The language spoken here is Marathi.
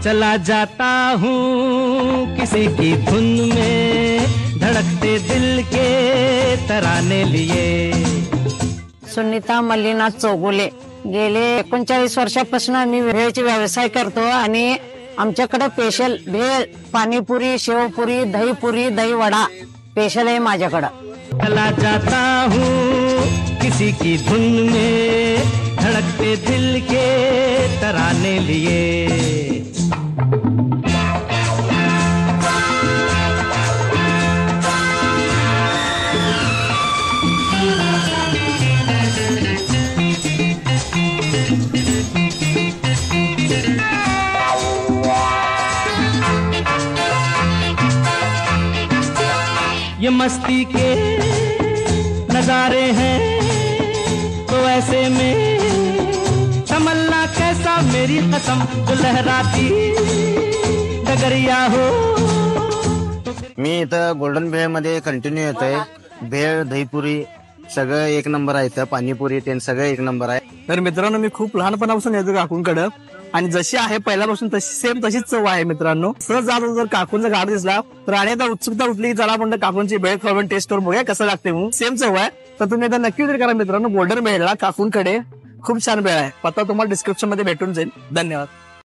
चला जाता हूँ किसी की धुन में, धड़कते दिल के तराने लिए। सुनीता मल्लीनाथ चौगुले, गेले 39 वर्षापासून आम्ही भेळचे व्यवसाय करतो आणि आमच्याकडे स्पेशल भेळ, पाणीपुरी, शेवपुरी, दहीपुरी, दही वडा स्पेशल आहे माझ्याकडं। चला जाता हूँ किसी की धुन में, धड़कते दिल के तराने लिए। ये मस्ती के नजारे हैं तो ऐसे में संभलना कैसा मेरी कसम, जो लहराती डगरिया हो। मी इथं गोल्डन भेळ मध्ये कंटिन्यू येतोय। भेळ, दहीपुरी सगळं एक नंबर आहे, इथं पाणीपुरी ते सगळं एक नंबर आहे। तर मित्रांनो, मी खूप लहानपणापासून येतो काकूंकडं आणि जशी आहे पहिल्यापासून तशी सेम तशीच चव आहे मित्रांनो। सहज जात जर काकूंचा गाड दिसला तर आणि आता उत्सुकता उठली, चला म्हणलं काकूंची भेळ खाऊन टेस्ट करून बघूया कसं लागते म्हणून। सेम चव आहे, तर तुम्ही आता नक्की विचार करा मित्रांनो, गोल्डन भेळला काकूंकडे खूप छान भेळ आहे। पत्ता तुम्हाला डिस्क्रिप्शन मध्ये भेटून जाईल। धन्यवाद।